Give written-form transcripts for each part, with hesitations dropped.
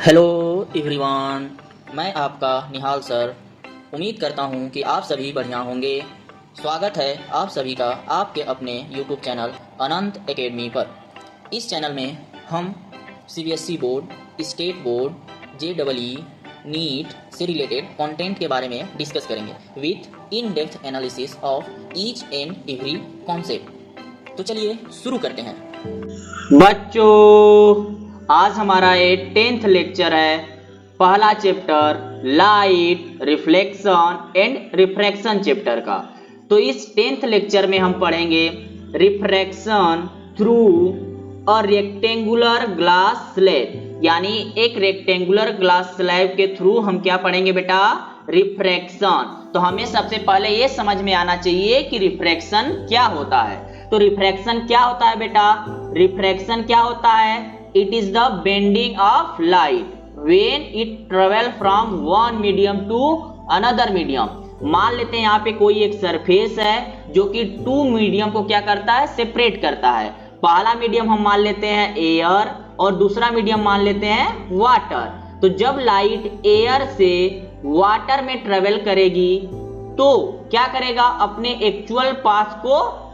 Hello everyone, मैं आपका निहाल sir. उम्मीद करता हूँ कि आप सभी बढ़िया होंगे। स्वागत है आप सभी का आपके अपने यूट्यूब चैनल अनंत एकेडमी पर। इस चैनल में हम CBSE board, state board, JEE, NEET से रिलेटेड कंटेंट के बारे में डिस्कस करेंगे with in depth analysis of each and every concept. तो चलिए शुरू करते हैं। बच्चों, आज हमारा ये 10th लेक्चर है। पहला chapter light, reflection and refraction chapter का। तो इस 10th लेक्चर में हम पढ़ेंगे refraction through a rectangular glass slab, यानी एक रेक्टेंगुलर ग्लास स्लैब के थ्रू हम क्या पढ़ेंगे बेटा? रिफ्रैक्शन। तो हमें सबसे पहले ये समझ में आना चाहिए कि रिफ्रैक्शन क्या होता है। तो रिफ्रैक्शन क्या होता है बेटा? रिफ्रैक्शन क्या होता है? It is the bending of light when it travel from one medium to another medium. मान लेते हैं यहाँ पे कोई एक सरफेस है जो कि टू मीडियम को क्या करता है? सेपरेट करता है। पहला मीडियम हम मान लेते हैं एयर और दूसरा मीडियम मान लेते हैं वाटर। तो जब लाइट एयर से वाटर में ट्रेवल करेगी तो क्या करेगा? अपने एक्चुअल पाथ को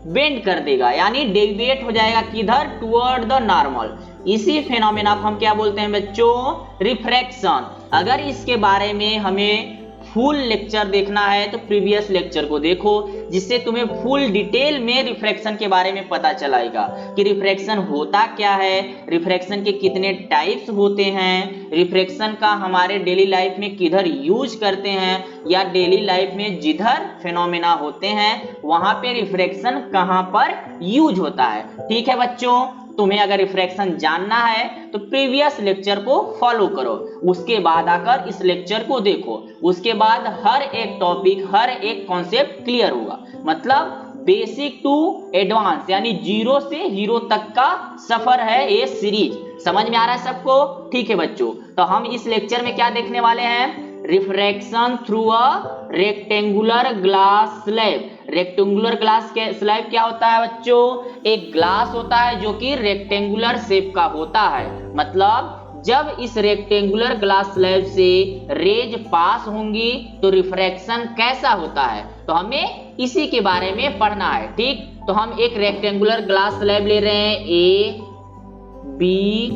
बेंड कर देगा, यानी डेविएट हो जाएगा किधर? Toward the normal. इसी फेनोमेना को हम क्या बोलते हैं बच्चों? रिफ्रैक्शन। अगर इसके बारे में हमें फुल लेक्चर देखना है तो प्रीवियस लेक्चर को देखो, जिससे तुम्हें फुल डिटेल में रिफ्रैक्शन के बारे में पता चलाएगा कि रिफ्रैक्शन होता क्या है, रिफ्रैक्शन के कितने टाइप्स होते हैं, रिफ्रैक्शन का हमारे डेली लाइफ में किधर यूज करते हैं, या डेली लाइफ में जिधर फेनोमेना होते हैं वहां पे रिफ्रैक्शन कहां पर यूज होता है। ठीक है बच्चों, तुम्हें अगर रिफ्रैक्शन जानना है तो प्रीवियस लेक्चर को फॉलो करो, उसके बाद आकर इस लेक्चर को देखो। उसके बाद हर एक टॉपिक, हर एक कॉन्सेप्ट क्लियर होगा। मतलब बेसिक टू एडवांस, यानी जीरो से हीरो तक का सफर है ये सीरीज। समझ में आ रहा है सबको? ठीक है बच्चों, तो हम इस लेक्चर में क्या देखने वाले हैं? Refraction through a rectangular glass slab. Rectangular glass के स्लैब क्या होता है बच्चों? एक ग्लास होता है जो कि रेक्टेंगुलर शेप का होता है। मतलब जब इस रेक्टेंगुलर ग्लास स्लैब से रेज पास होंगी तो रिफ्रैक्शन कैसा होता है, तो हमें इसी के बारे में पढ़ना है। ठीक, तो हम एक रेक्टेंगुलर ग्लास स्लैब ले रहे हैं, A B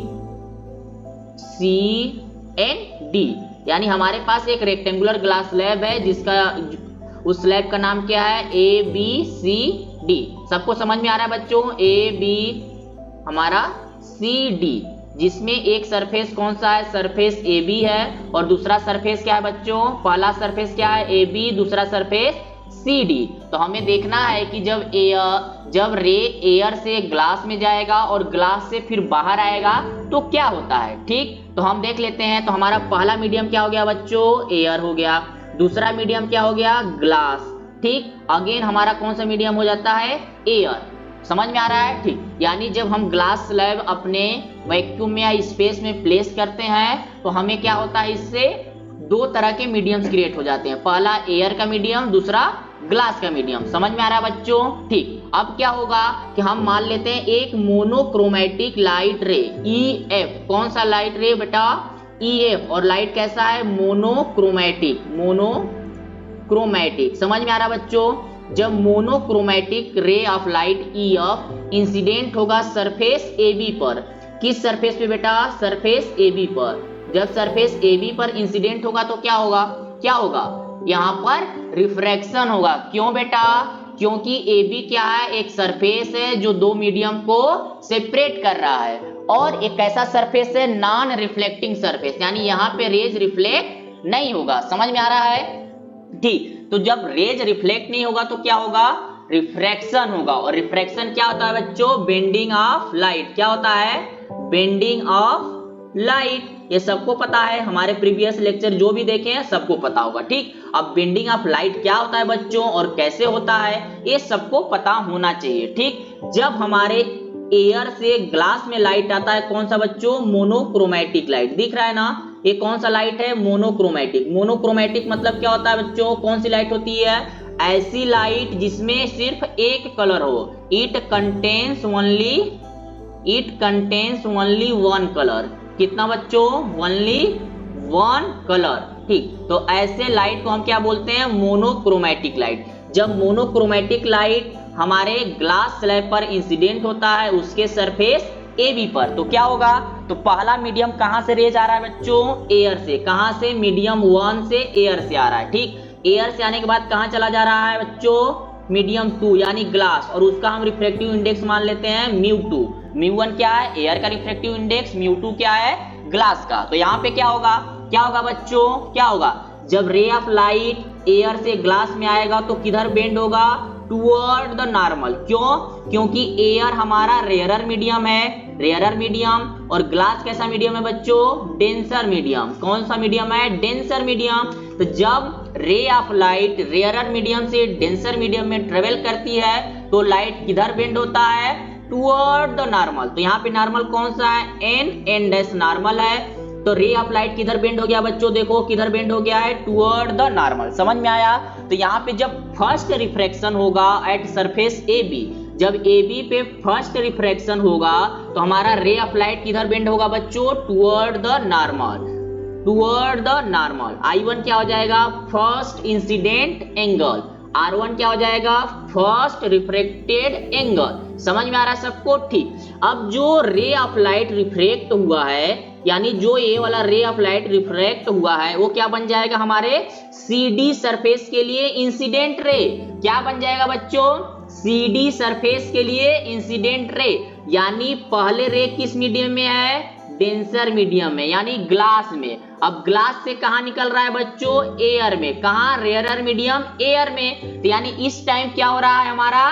C and D, यानी हमारे पास एक रेक्टेंगुलर ग्लास स्लैब है जिसका उस स्लैब का नाम क्या है? A B C D. सबको समझ में आ रहा है बच्चों? ए बी हमारा सी डी, जिसमें एक सरफेस कौन सा है? सरफेस ए बी है, और दूसरा सरफेस क्या है बच्चों? पहला सरफेस क्या है? ए बी, दूसरा सरफेस सी डी। तो हमें देखना है कि जब रे एयर से ग्लास में जाएगा और ग्लास से फिर बाहर आएगा तो क्या होता है। ठीक, तो हम देख लेते हैं। तो हमारा पहला मीडियम क्या हो गया बच्चों? एयर हो गया। दूसरा मीडियम क्या हो गया? ग्लास। ठीक, अगेन हमारा कौन सा मीडियम हो जाता है? एयर। समझ में आ रहा है? ठीक, यानी जब हम ग्लास स्लैब अपने वैक्यूम में या स्पेस में प्लेस करते हैं तो हमें क्या होता है? इससे दो तरह के मीडियम्स क्रिएट हो जाते हैं, पहला एयर का मीडियम, दूसरा ग्लास का मीडियम। समझ में आ रहा है बच्चों? ठीक, अब क्या होगा कि हम मान लेते हैं एक मोनोक्रोमैटिक लाइट रे EF। कौन सा लाइट रे बेटा? EF। और लाइट कैसा है? मोनोक्रोमैटिक। मोनोक्रोमैटिक समझ में आ रहा है बच्चों? जब मोनोक्रोमैटिक रे ऑफ लाइट EF इंसिडेंट होगा सरफेस AB पर। किस सरफेस पे बेटा? सरफेस AB पर। जब सरफेस AB पर इंसिडेंट होगा तो क्या होगा? क्या होगा? यहाँ पर रिफ्रैक्शन होगा। क्यों बेटा? क्योंकि AB क्या है? एक सरफेस है जो दो मीडियम को सेपरेट कर रहा है, और एक ऐसा सरफेस है नॉन रिफ्लेक्टिंग सरफेस, यानी यहाँ पे रेज रिफ्लेक्ट नहीं होगा। समझ में आ रहा है? ठीक, तो जब रेज रिफ्लेक्ट नहीं होगा तो क्या होगा? रिफ्रैक्शन होगा। और रिफ्रैक्शन क्या होता है बच्चों? Bending of light. क्या होता है? Bending of light. ये सबको पता है, हमारे प्रीवियस लेक्चर जो भी देखे हैं सबको पता होगा। ठीक, अब बेंडिंग ऑफ लाइट क्या होता है बच्चों और कैसे होता है ये सबको पता होना चाहिए। ठीक, जब हमारे एयर से ग्लास में लाइट आता है, कौन सा बच्चों? Monochromatic light. दिख रहा है ना? ये कौन सा लाइट है? मोनोक्रोमैटिक। मोनोक्रोमैटिक मतलब क्या होता है बच्चों? कौन सी लाइट होती है? ऐसी लाइट जिसमें सिर्फ एक कलर हो। It contains only one colour. कितना बच्चों, ओनली वन कलर। ठीक, तो ऐसे लाइट को हम क्या बोलते हैं, मोनोक्रोमैटिक लाइट। जब मोनोक्रोमैटिक लाइट हमारे ग्लास स्लैब पर इंसिडेंट होता है उसके सरफेस AB पर, तो क्या होगा, तो पहला मीडियम कहां से रेज आ रहा है बच्चों, एयर से। कहां से, मीडियम 1 से एयर से आ रहा है। ठीक, एयर से आने के बाद कहां चला जा रहा है बच्चों, मीडियम 2 यानी ग्लास, और उसका हम रिफ्रैक्टिव इंडेक्स मान लेते हैं μ2। μ1 क्या है, एयर का रिफ्रैक्टिव इंडेक्स, μ2 क्या है, ग्लास का। तो यहाँ पे क्या होगा, क्या होगा बच्चों, क्या होगा, जब रे ऑफ लाइट एयर से ग्लास में आएगा तो किधर बेंड होगा, टुवर्ड द नॉर्मल। क्यों, क्योंकि एयर हमारा रेयरर मीडियम है, रेयरर मीडियम, और ग्लास कैसा मीडियम है बच्चों, डेंसर मीडियम। कौन सा मीडियम है, डेंसर मीडियम। तो जब रे ऑफ लाइट रेयरर मीडियम से डेंसर मीडियम में ट्रेवल करती है तो लाइट किधर बेंड होता है, टुवर्ड द नॉर्मल। तो यहाँ पे नॉर्मल कौन सा है, n डैश नॉर्मल है। तो रे ऑफ लाइट किधर बेंड हो गया बच्चों, देखो किधर बेंड हो गया है, टुवर्ड द नॉर्मल। समझ में आया। तो यहाँ पे जब फर्स्ट रिफ्रैक्शन होगा एट सरफेस AB, जब AB पे फर्स्ट रिफ्रैक्शन होगा तो हमारा रे ऑफ लाइट किधर बेंड होगा बच्चों, toward the normal, toward the normal. I1 क्या हो जाएगा, फर्स्ट इंसिडेंट एंगल। R1 क्या हो जाएगा, फर्स्ट रिफ्रैक्टेड एंगल। समझ में आ रहा है सबको। ठीक, अब जो रे ऑफ लाइट रिफ्रैक्ट हुआ है, यानी जो ये वाला रे ऑफ लाइट रिफ्रैक्ट हुआ है वो क्या बन जाएगा, हमारे CD सरफेस के लिए इंसिडेंट रे। क्या बन जाएगा बच्चों, CD सरफेस के लिए इंसिडेंट रे। यानी पहले रे किस मीडियम में है, डेंसर मीडियम में, यानी ग्लास में। अब ग्लास से कहां निकल रहा है बच्चों, एयर में। कहां, रेयरर मीडियम, एयर में। तो यानी इस टाइम क्या हो रहा है, हमारा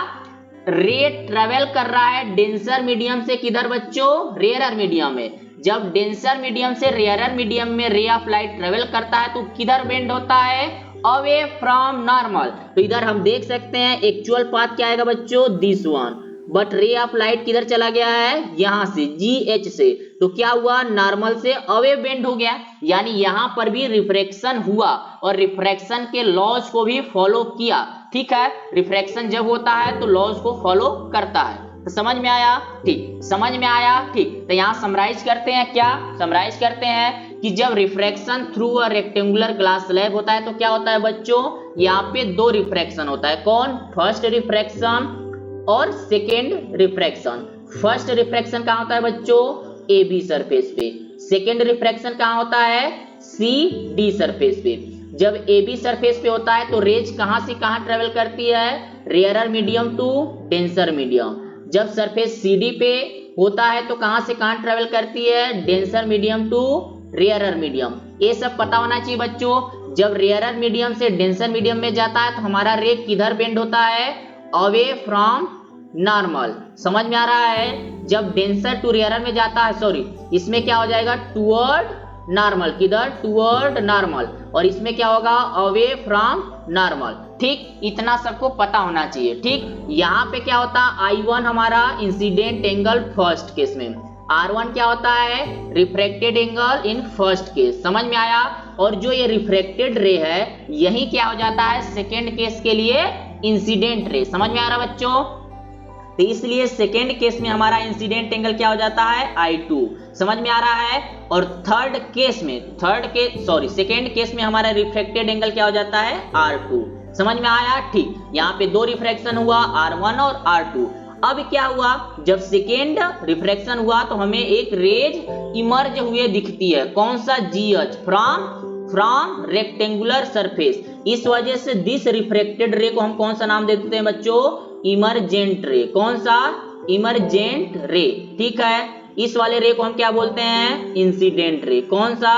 रे ट्रेवल कर रहा है डेंसर मीडियम से किधर बच्चों, रेयरर मीडियम में। जब डेंसर मीडियम से रेयरर मीडियम में रे ऑफ लाइट ट्रेवल करता है तो किधर बेंड होता है, अवे फ्रॉम नॉर्मल। तो इधर हम देख सकते हैं एक्चुअल पाथ क्या आएगा बच्चों, दिस वन, बट रे ऑफ लाइट किधर चला गया है, यहां से, GH से। तो क्या हुआ, नॉर्मल से अवे बेंड हो गया। यानी यहां पर भी रिफ्रैक्शन हुआ और रिफ्रैक्शन के लॉज को भी फॉलो किया। ठीक है, रिफ्रैक्शन जब होता है तो लॉज को फॉलो करता है। तो समझ में आया। ठीक, समझ में आया। ठीक, तो यहाँ समराइज करते हैं, क्या समराइज करते हैं कि जब refraction through a rectangular glass slab होता है तो क्या होता है बच्चों, यहाँ पे दो रिफ्रैक्शन होता है। कौन, फर्स्ट रिफ्रैक्शन और सेकेंड रिफ्रैक्शन। फर्स्ट रिफ्रैक्शन कहाँ होता है बच्चों, AB सरफेस पे। सेकेंड रिफ्रैक्शन कहाँ होता है, CD सरफेस पे। जब AB सरफेस पे होता है तो रेज कहां से कहां ट्रेवल करती है, rarer medium to denser medium. जब सरफेस CD पे होता है तो कहां से कहां ट्रेवल करती है, denser medium to rarer medium. ये सब पता होना चाहिए बच्चों। जब रेयरर मीडियम से डेंसर मीडियम में जाता है तो हमारा रे किधर बेंड होता है, अवे फ्रॉम नॉर्मल। समझ में आ रहा है। जब डेंसर टू रेयरर में जाता है, सॉरी, इसमें क्या हो जाएगा, टुवर्ड नॉर्मल, किधर, टुवर्ड नॉर्मल। और इसमें क्या होगा, अवे फ्रॉम नॉर्मल। ठीक, इतना सबको पता होना चाहिए। ठीक, यहाँ पे क्या होता है, I1 हमारा इंसिडेंट एंगल फर्स्ट केस में, R1 क्या होता है, refracted angle in first case. समझ में आया। और जो ये रिफ्रैक्टेड रे है यही क्या हो जाता है, सेकेंड केस के लिए इंसिडेंट रे। समझ में आ रहा बच्चों। तो इसलिए सेकेंड केस में हमारा इंसिडेंट एंगल क्या हो जाता है, I2। समझ में आ रहा है। और थर्ड केस में, सेकेंड केस में हमारा रिफ्रैक्टेड एंगल क्या हो जाता है, R2। समझ में आया। ठीक, यहाँ पे दो रिफ्रैक्शन हुआ, R1 और R2। अब क्या हुआ, जब सेकेंड रिफ्रैक्शन हुआ तो हमें एक रेज इमर्ज हुए दिखती है। कौन सा, GH, फ्रॉम रेक्टेंगुलर सरफेस। इस वजह से दिस रिफ्रैक्टेड रे को हम कौन सा नाम देते हैं बच्चों, इमरजेंट रे। कौन सा, इमरजेंट रे। ठीक है, इस वाले रे को हम क्या बोलते हैं, इंसिडेंट रे। कौन सा,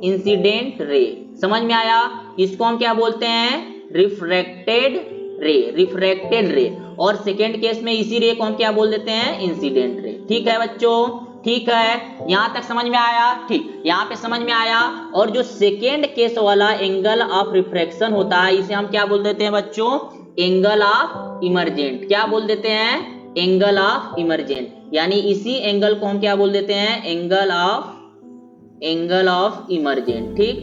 इंसिडेंट रे। समझ में आया। इसको हम क्या बोलते हैं, रिफ्रैक्टेड रे, रिफ्रैक्टेड रे। और सेकेंड केस में इसी रे को हम क्या बोल देते हैं, इंसिडेंट रे। ठीक है बच्चों, ठीक है, यहां तक समझ में आया। ठीक, यहां पे समझ में आया। और जो सेकेंड केस वाला एंगल ऑफ रिफ्रैक्शन होता है इसे हम क्या बोल देते हैं बच्चों, एंगल ऑफ इमरजेंट। क्या बोल देते हैं, एंगल ऑफ इमरजेंट। यानी इसी एंगल को हम क्या बोल देते हैं, एंगल ऑफ इमरजेंट। ठीक,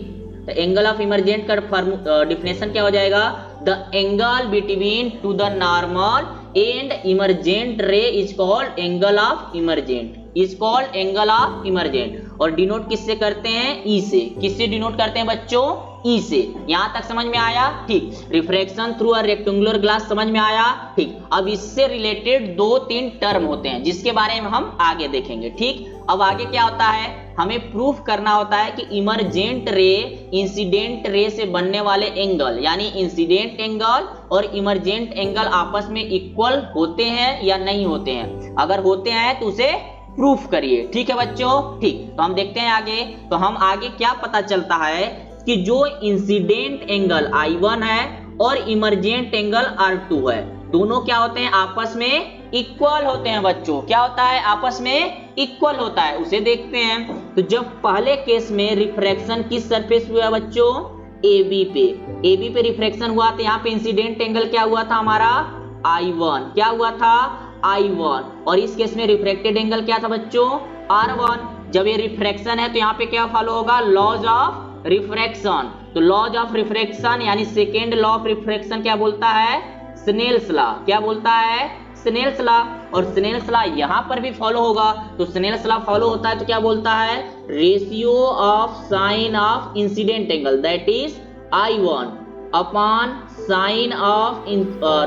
तो एंगल ऑफ इमरजेंट का डिफिनेशन क्या हो जाएगा, the angle between two the normal and emergent ray is called angle of emergent, is called angle of emergent. और डिनोट किससे करते हैं? ई से। किससे डिनोट करते हैं बच्चों? ई से। यहां तक समझ में आया? ठीक। Refraction through a rectangular glass समझ में आया? ठीक। अब इससे रिलेटेड 2-3 टर्म होते हैं जिसके बारे में हम आगे देखेंगे। ठीक। अब आगे क्या होता है? हमें प्रूफ करना होता है कि इमर्जेंट रे इंसिडेंट रे से बनने वाले एंगल यानी इंसिडेंट एंगल और इमर्जेंट एंगल आपस में इक्वल होते हैं या नहीं होते हैं। अगर होते हैं तो उसे प्रूफ करिए। ठीक है बच्चों? ठीक। तो हम देखते हैं आगे। तो हम आगे क्या पता चलता है कि जो इंसिडेंट एंगल I1 है और इमर्जेंट एंगल R2 है, दोनों क्या होते हैं? आपस में इक्वल होते हैं बच्चों। क्या होता है? आपस में इक्वल होता है। उसे देखते हैं। तो जब पहले केस में रिफ्रैक्शन किस सरफेस हुआ बच्चों? AB पे। AB पे रिफ्रैक्शन हुआ तो यहाँ पे इंसिडेंट एंगल क्या हुआ था हमारा? I1। क्या हुआ था? I1। और इस केस में रिफ्रैक्टेड एंगल क्या था बच्चों? R1। जब ये रिफ्रैक्शन है तो यहाँ पे क्या फॉलो होगा? Laws of refraction. तो लॉज ऑफ रिफ्रैक्शन यानी सेकेंड लॉ ऑफ रिफ्रैक्शन क्या बोलता है? Snell's law. क्या बोलता है? Snell's law. और स्नेल्स लॉ यहां पर भी फॉलो होगा। तो स्नेल्स लॉ फॉलो होता है तो क्या बोलता है? Ratio of sine of incident angle that is I1 upon sine of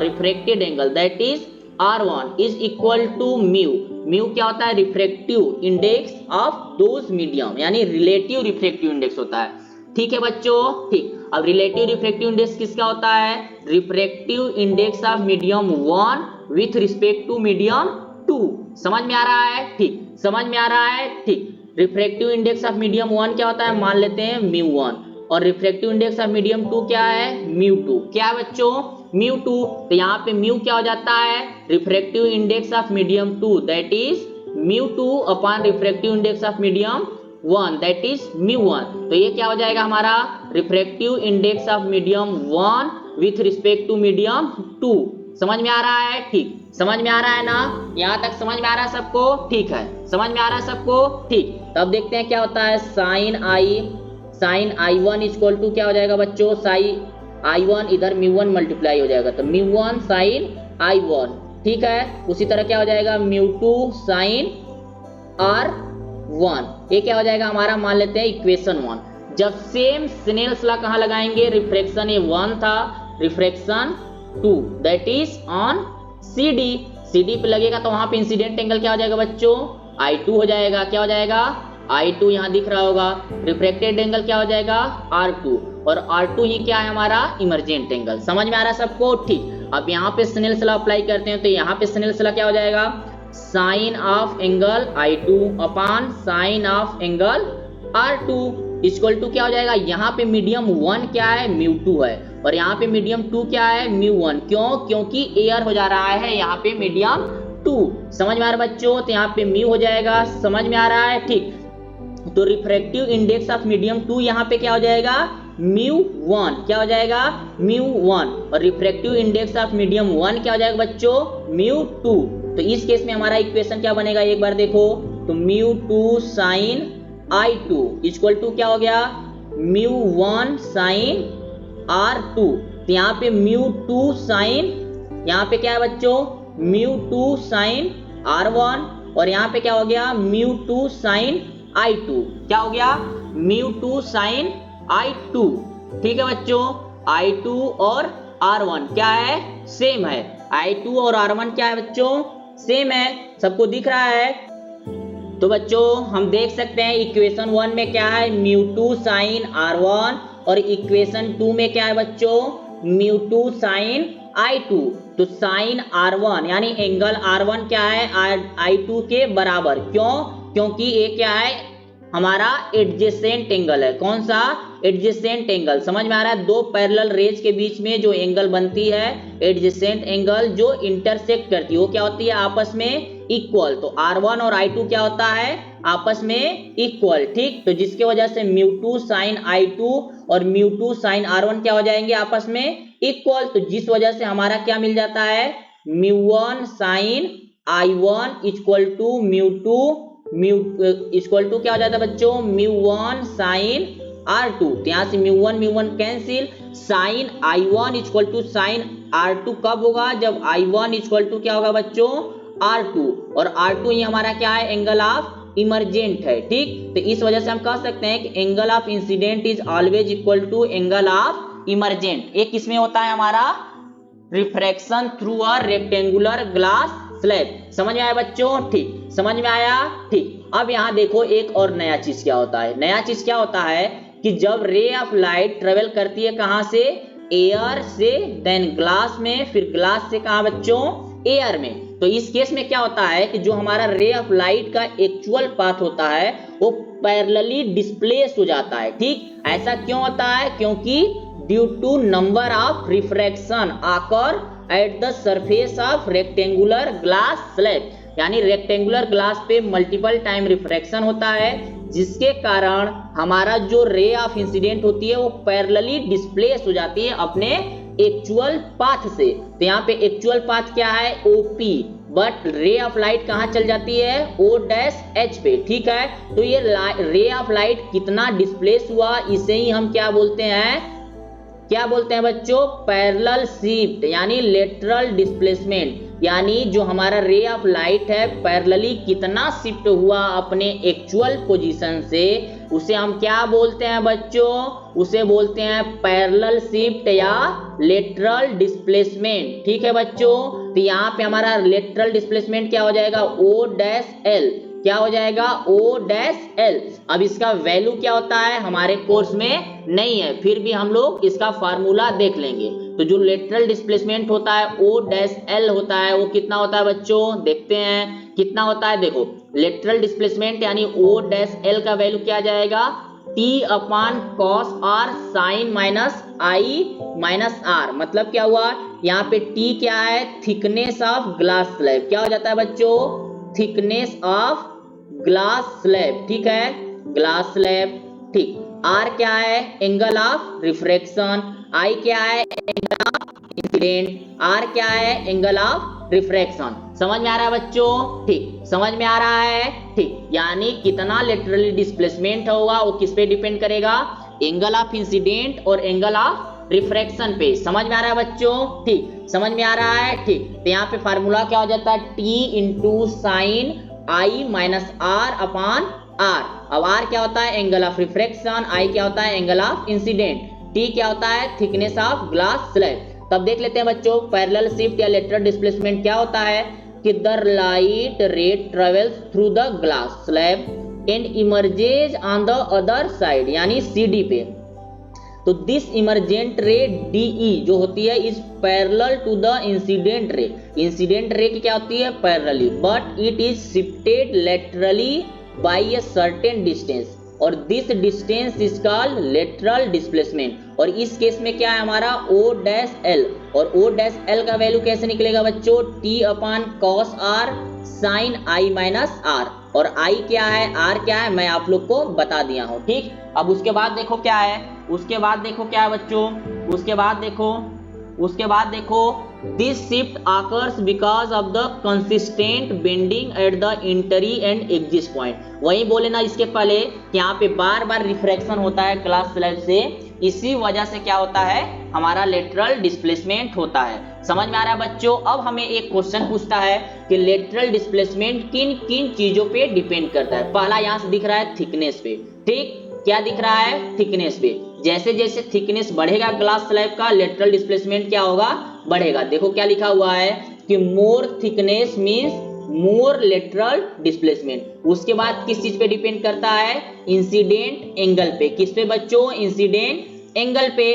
refracted angle that is R1 is equal to mu. Mu क्या होता है? Refractive index of those medium यानी रिलेटिव रिफ्रैक्टिव इंडेक्स होता है। ठीक है बच्चों? ठीक। अब रिलेटिव रिफ्रैक्टिव इंडेक्स किसका होता है? Refractive index of medium 1 with respect to medium 2। समझ में आ रहा है? ठीक। समझ में आ रहा है? ठीक। रिफ्रैक्टिव इंडेक्स ऑफ मीडियम 1 क्या होता है? मान लेते हैं μ1 और रिफ्रैक्टिव इंडेक्स ऑफ मीडियम 2 क्या है? μ2। क्या है बच्चों? μ2। तो यहाँ पे म्यू क्या हो जाता है? Refractive index of medium 2 that is μ2 upon refractive index of medium 1 that is μ1। तो ये क्या हो जाएगा हमारा? Refractive index of medium 1 with respect to medium 2। समझ में आ रहा है? ठीक। समझ में आ रहा है ना? यहां तक समझ में आ रहा है सबको? ठीक है। समझ में आ रहा है सबको? ठीक। तब देखते हैं क्या होता है। साइन I1 इक्वल टू क्या हो जाएगा बच्चों? साइन I1 इधर μ1 मल्टीप्लाई हो जाएगा तो μ1 साइन I1। ठीक है। उसी तरह क्या हो जाएगा? μ2 साइन R1। ये क्या हो जाएगा हमारा? मान लेते हैं इक्वेशन 1। जब सेम स्नेल्स लॉ कहां लगाएंगे? रिफ्रैक्शन ये 1 था, refraction 2 that is on CD पे लगेगा तो वहां पे इंसिडेंट एंगल क्या हो जाएगा बच्चों? I2 हो जाएगा। क्या हो जाएगा? I2 यहां दिख रहा होगा। रिफ्रैक्टेड एंगल क्या हो जाएगा? R2। और R2 ही क्या है हमारा? Emergent angle. समझ में आ रहा है सबको? ठीक। अब यहाँ पे स्नेल्स लॉ अप्लाई करते हैं तो यहाँ पे स्नेल्स लॉ क्या हो जाएगा? Sine of angle I2 upon sine of angle R2 equal to क्या हो जाएगा? यहाँ पे मीडियम 1 क्या है? μ2 है और यहाँ पे मीडियम 2 क्या है? μ1। क्यों? क्योंकि एयर हो जा रहा है यहाँ पे मीडियम 2। समझ में आ रहा है बच्चों? तो यहाँ पे म्यू हो जाएगा। समझ में आ रहा है? ठीक। तो रिफ्रैक्टिव इंडेक्स ऑफ मीडियम 2 यहाँ पे क्या हो जाएगा? μ1। क्या हो जाएगा? μ1। और रिफ्रैक्टिव इंडेक्स ऑफ मीडियम 1 क्या हो जाएगा बच्चों? μ2। तो इस केस में हमारा इक्वेशन क्या बनेगा? एक बार देखो तो μ2 साइन I2 इक्वल टू क्या हो गया? μ1 साइन R2। तो यहाँ पे μ2 साइन, यहाँ पे क्या है बच्चों? μ2 साइन R1 और यहाँ पे क्या हो गया? μ2 साइन I2। क्या हो गया? μ2 साइन I2। ठीक है बच्चों? I2 और R1 क्या है? सेम है। I2 और R1 क्या है बच्चों? सेम है। सबको दिख रहा है? तो बच्चों हम देख सकते हैं इक्वेशन 1 में क्या है? μ2 साइन R1 और इक्वेशन 2 में क्या है बच्चों? μ2 साइन I2। तो साइन R1 यानी एंगल R1 क्या है? I2 के बराबर। क्यों? क्योंकि ये क्या है? हमारा एडजेसेंट एंगल है। कौन सा? Adjacent angle. समझ में आ रहा है? दो पैरेलल रेज के बीच में जो एंगल बनती है एडजेसेंट एंगल जो इंटरसेक्ट करती है वो क्या होती है? आपस में इक्वल। तो R1 और I2 क्या होता है? आपस में इक्वल। ठीक। तो जिसके वजह से μ2 साइन I2 और μ2 साइन R1 क्या हो जाएंगे? आपस में इक्वल। तो जिस वजह से हमारा क्या मिल जाता है? μ1 sine I1 equal to μ2 equal to क्या हो जाता है बच्चों? μ1 साइन R2। तो यहाँ से μ1 cancel. Sine I1 equal to sine R2 कब होगा? जब I1 इक्वल टू क्या होगा बच्चों? R2। और R2 ही हमारा क्या है? एंगल ऑफ इमरजेंट है। ठीक, तो इस वजह से हम कह सकते हैं कि angle of incident is always equal to angle of emergent. एक किसमें होता है हमारा refraction through a rectangular glass slab. समझ में आया बच्चों? ठीक, समझ में आया? ठीक। अब यहाँ देखो एक और नया चीज क्या होता है। नया चीज क्या होता है कि जब रे ऑफ लाइट ट्रेवल करती है कहां से, एयर से, देन ग्लास में, फिर ग्लास से कहां बच्चों, एयर में। तो इस केस में क्या होता है कि जो हमारा रे ऑफ लाइट का एक्चुअल पाथ होता है वो पैरेलली डिस्प्लेस हो जाता है। ठीक, ऐसा क्यों होता है? क्योंकि due to number of refraction आकर at the surface of rectangular glass slab, यानी रेक्टेंगुलर ग्लास पे मल्टीपल टाइम रिफ्रैक्शन होता है, जिसके कारण हमारा जो रे ऑफ इंसिडेंट होती है वो पैरेलली डिस्प्लेस हो जाती है अपने एक्चुअल पाथ से। तो यहाँ पे एक्चुअल पाथ क्या है, ओपी, बट रे ऑफ लाइट कहाँ चल जाती है, ओ डैश एच पे। ठीक है, तो ये रे ऑफ लाइट कितना डिस्प्लेस हुआ, इसे ही हम क्या बोलते हैं, क्या बोलते हैं बच्चों, पैरेलल शिफ्ट, यानी लेटरल डिस्प्लेसमेंट। यानी जो हमारा रे ऑफ लाइट है पैरेलली कितना शिफ्ट हुआ अपने एक्चुअल पोजीशन से, उसे हम क्या बोलते हैं बच्चों, उसे बोलते हैं पैरेलल शिफ्ट या लेटरल डिस्प्लेसमेंट। ठीक है बच्चों, तो यहाँ पे हमारा लेटरल डिस्प्लेसमेंट क्या हो जाएगा, ओ डैश एल, क्या हो जाएगा, ओ डैश एल। अब इसका वैल्यू क्या होता है हमारे कोर्स में नहीं है, फिर भी हम लोग इसका फार्मूला देख लेंगे। तो जो लेटरल डिस्प्लेसमेंट होता है ओ डैश एल होता है, वो कितना होता है बच्चों, देखते हैं कितना होता है। देखो लेटरल डिस्प्लेसमेंट यानी ओ डैश एल का वैल्यू क्या आ जाएगा, T upon cos R sine minus I minus R. मतलब क्या हुआ, यहाँ पे टी क्या है, थिकनेस ऑफ ग्लास स्लैब, क्या हो जाता है बच्चों, थिकनेस ऑफ ग्लास स्लैब। ठीक है, ग्लास स्लैब। ठीक, आर क्या है, एंगल ऑफ रिफ्रैक्शन, आई क्या है, एंगल ऑफ इंसिडेंट, आर क्या है, एंगल ऑफ रिफ्रैक्शन। समझ में आ रहा है बच्चों? ठीक, समझ में आ रहा है? ठीक, यानी कितना लेटरली डिस्प्लेसमेंट होगा वो किस पे डिपेंड करेगा, एंगल ऑफ इंसिडेंट और एंगल ऑफ रिफ्रैक्शन पे। समझ में आ रहा है बच्चों? ठीक, समझ में आ रहा है? ठीक, तो यहाँ पे फार्मूला क्या हो जाता है, T into sine I minus R upon R. अब आर क्या होता है, एंगल ऑफ रिफ्रैक्शन, आई क्या होता है, एंगल ऑफ इंसिडेंट, टी क्या होता है, थिकनेस ऑफ ग्लास स्लैब। तब देख लेते हैं बच्चों पैरेलल शिफ्ट या लेटरल डिस्प्लेसमेंट क्या होता है कि the light ray travels through the glass slab and emerges on the other side, यानी सीडी पे। तो दिस इमरजेंट रे डीई जो होती है is parallel to the incident ray. Incident ray की क्या होती है, parallelly, but it is shifted laterally by a certain distance, और this distance is called lateral displacement. और इस केस में क्या है हमारा ओ डैश एल, और ओ डैश एल का वैल्यू कैसे निकलेगा बच्चों, T upon cos R sine I minus R, और आई क्या है, आर क्या है, मैं आप लोग को बता दिया हूं। ठीक, अब उसके बाद देखो क्या है, उसके बाद देखो क्या है बच्चों, उसके बाद देखो this shift occurs because of the consistent bending at the entry and exit point। वही बोले ना इसके पहले कि यहाँ पे बार बार रिफ्रैक्शन होता है ग्लास स्लैब से, इसी वजह से क्या होता है हमारा लेटरल डिस्प्लेसमेंट होता है। समझ में आ रहा है बच्चों? अब हमें एक क्वेश्चन पूछता है कि लेटरल डिस्प्लेसमेंट किन किन चीजों पे डिपेंड करता है। पहला यहाँ से दिख रहा है थिकनेस पे। ठीक, क्या दिख रहा है, थिकनेस पे। जैसे जैसे थिकनेस बढ़ेगा ग्लास स्लैब का, लेटरल डिस्प्लेसमेंट क्या होगा, बढ़ेगा। देखो क्या लिखा हुआ है कि more thickness means more lateral displacement. उसके बाद किस चीज पे डिपेंड करता है, इंसिडेंट एंगल पे। किस पे बच्चों, इंसिडेंट एंगल पे।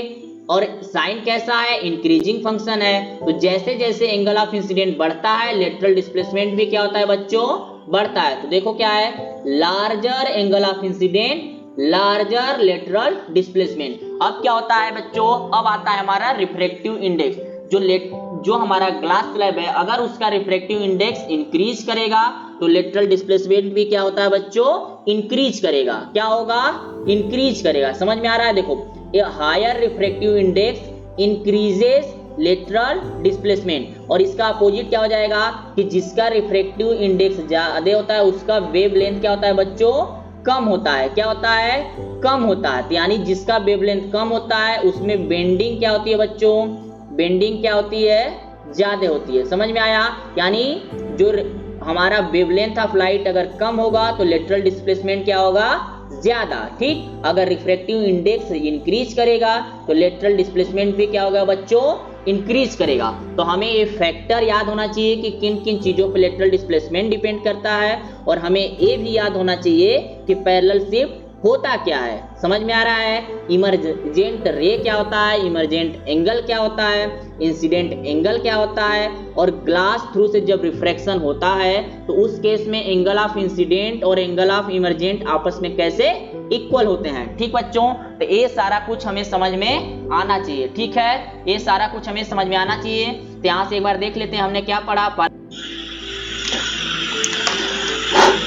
और साइन कैसा है, इंक्रीजिंग फंक्शन है। तो जैसे जैसे एंगल ऑफ इंसिडेंट बढ़ता है लेटरल डिस्प्लेसमेंट भी क्या होता है बच्चों, बढ़ता है। तो देखो क्या है, larger angle of incident larger lateral displacement. अब क्या होता है बच्चों, अब आता है हमारा रिफ्रैक्टिव इंडेक्स। जो हमारा ग्लास स्लैब है अगर उसका रिफ्रैक्टिव इंडेक्स इंक्रीज करेगा तो लेटरल डिस्प्लेसमेंट भी क्या होता है बच्चों, इंक्रीज करेगा। क्या होगा, इंक्रीज करेगा। समझ में आ रहा है? देखो a higher refractive index increases lateral displacement, और इसका अपोजिट क्या हो जाएगा कि जिसका रिफ्रैक्टिव इंडेक्स ज्यादा होता है उसका वेवलेंथ क्या होता है बच्चों, कम होता है। क्या होता है, कम होता है। यानी जिसका वेवलेंथ कम होता है उसमें बेंडिंग क्या होती है बच्चों, बेंडिंग क्या होती है, ज्यादा होती है। समझ में आया? यानी जो हमारा वेवलेंथ ऑफ लाइट अगर कम होगा तो लेटरल डिस्प्लेसमेंट क्या होगा, ज्यादा। ठीक, अगर रिफ्रैक्टिव इंडेक्स इंक्रीज करेगा तो लेटरल डिस्प्लेसमेंट भी क्या होगा बच्चों, इंक्रीज करेगा। तो हमें ये फैक्टर याद होना चाहिए कि किन किन चीजों पर लेटरल डिस्प्लेसमेंट डिपेंड करता है, और हमें ये भी याद होना चाहिए कि पैरेलल शिफ्ट होता क्या है। समझ में आ रहा है? इमरजेंट रे क्या होता है, इमरजेंट एंगल क्या होता है, इंसिडेंट एंगल क्या होता है, और ग्लास थ्रू से जब रिफ्रैक्शन होता है तो उस केस में एंगल ऑफ इंसिडेंट और एंगल ऑफ इमरजेंट आपस में कैसे इक्वल होते हैं। ठीक बच्चों, तो ये सारा कुछ हमें समझ में आना चाहिए। ठीक है, ये सारा कुछ हमें समझ में आना चाहिए। तो यहाँ से एक बार देख लेते हैं हमने क्या पढ़ा।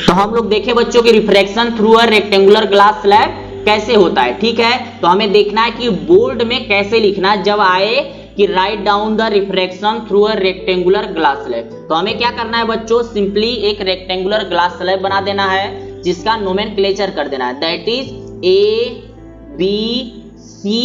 तो हम लोग देखे बच्चों की refraction through a rectangular glass slab कैसे होता है। ठीक है, तो हमें देखना है कि बोर्ड में कैसे लिखना है जब आए कि write down the refraction through a rectangular glass slab. तो हमें क्या करना है बच्चों, सिंपली एक रेक्टेंगुलर ग्लास स्लैब बना देना है जिसका नोमेनक्लेचर कर देना है, that is A B C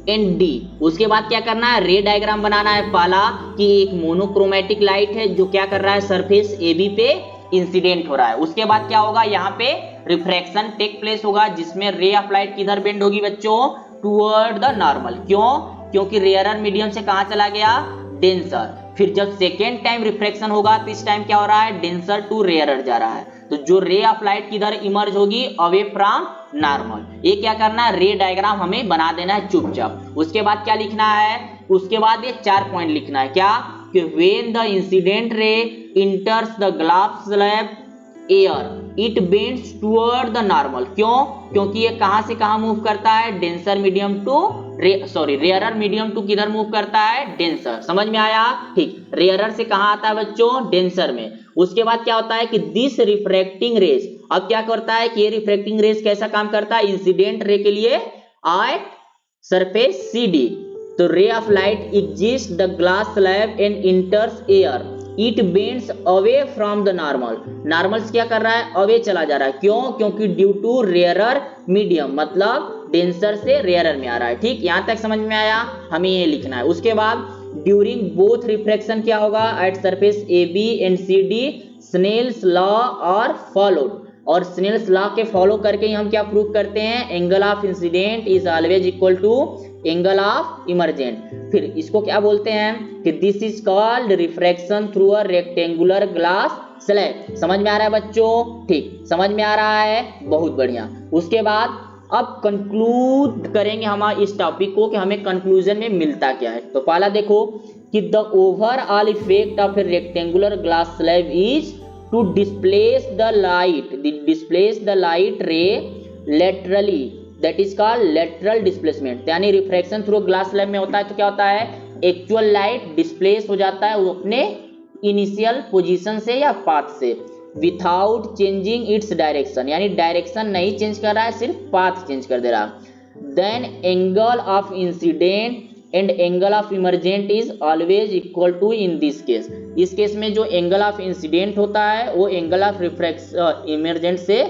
and D. उसके बाद क्या करना है, रे डायग्राम बनाना है पहला कि एक मोनोक्रोमेटिक लाइट है जो क्या कर रहा है, सरफेस ए बी पे इंसिडेंट हो रहा है। उसके बाद क्या होगा, यहाँ पे रिफ्रैक्शन टेक प्लेस होगा जिसमें रे ऑफ लाइट किधर बेंड होगी बच्चों, टुवर्ड द नॉर्मल। क्यों, क्योंकि रेयरर मीडियम से कहां चला गया, डेंसर। फिर जब सेकेंड टाइम रिफ्रैक्शन होगा तो इस टाइम क्या हो रहा है, डेंसर टू रेयरर जा रहा है। तो जो रे ऑफ लाइट किधर इमर्ज होगी, अवे फ्रॉम नॉर्मल। ये क्या करना है, रे डायग्राम हमें बना देना है चुपचाप। उसके बाद क्या लिखना है, उसके बाद ये 4 पॉइंट लिखना है, क्या कि when the incident ray enters the glass slab air it bends toward the normal. क्यों, क्योंकि ये कहां से कहां मूव करता है, denser medium to rarer medium to किधर मूव करता है, डेंसर। समझ में आया? ठीक, रेयरर से कहां आता है बच्चों, डेंसर में। उसके बाद क्या होता है कि दिस रिफ्रैक्टिंग रेज, अब क्या करता है कि ये रिफ्रैक्टिंग रेज कैसा काम करता है, इंसिडेंट रे के लिए एट सरफेस सी डी। तो ray of light exits the glass slab and enters air it bends away from the normal. Normal से क्या कर रहा है, अवे चला जा रहा है। क्यों, क्योंकि ड्यू टू रेयरर मीडियम, मतलब डेंसर से रेयरर में आ रहा है। ठीक, यहां तक समझ में आया, हमें ये लिखना है। उसके बाद ड्यूरिंग बोथ रिफ्रैक्शन क्या होगा, at surface A B and C D Snell's law are followed. और स्नेल्स लॉ के फॉलो करके ही हम क्या प्रूव करते हैं, angle of incident is always equal to angle of emergent. फिर इसको क्या बोलते हैं कि this is called refraction through a rectangular glass slab. समझ में आ रहा है बच्चों? ठीक, समझ में आ रहा है, बहुत बढ़िया। उसके बाद अब कंक्लूड करेंगे हम इस टॉपिक को कि हमें कंक्लूजन में मिलता क्या है। तो पहला देखो कि the overall effect of a rectangular glass slab is to displace the light ray laterally, that is called lateral displacement. यानी रिफ्रैक्शन थ्रू ग्लास स्लैब में होता है तो क्या होता है, एक्चुअल लाइट डिस्प्लेस हो जाता है वो अपने इनिशियल पोजीशन से या पाथ से, विथआउट चेंजिंग इट्स डायरेक्शन, यानी डायरेक्शन नहीं चेंज कर रहा है, सिर्फ पाथ चेंज कर दे रहा है। Then angle of incident and angle of emergent is always equal to in this case. इस केस में जो एंगल ऑफ इंसिडेंट होता है वो एंगल ऑफ रिफ्रैक्शन इमरजेंट से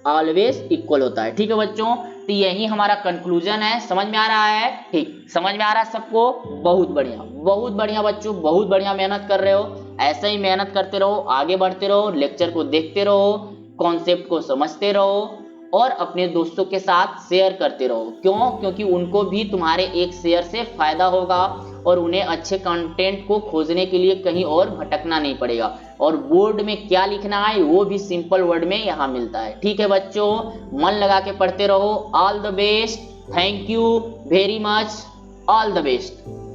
ऑलवेज इक्वल होता है। ठीक है बच्चों, तो यही हमारा कंक्लूजन है। समझ में आ रहा है? ठीक, समझ में आ रहा है सबको? बहुत बढ़िया, बहुत बढ़िया बच्चों, बहुत बढ़िया मेहनत कर रहे हो। ऐसे ही मेहनत करते रहो, आगे बढ़ते रहो, लेक्चर को देखते रहो, कॉन्सेप्ट को समझते रहो और अपने दोस्तों के साथ शेयर करते रहो। क्यों? क्योंकि उनको भी तुम्हारे एक शेयर से फायदा होगा और उन्हें अच्छे कंटेंट को खोजने के लिए कहीं और भटकना नहीं पड़ेगा। और बोर्ड में क्या लिखना है वो भी सिंपल वर्ड में यहाँ मिलता है। ठीक है बच्चों, मन लगा के पढ़ते रहो। All the best, thank you very much, all the best.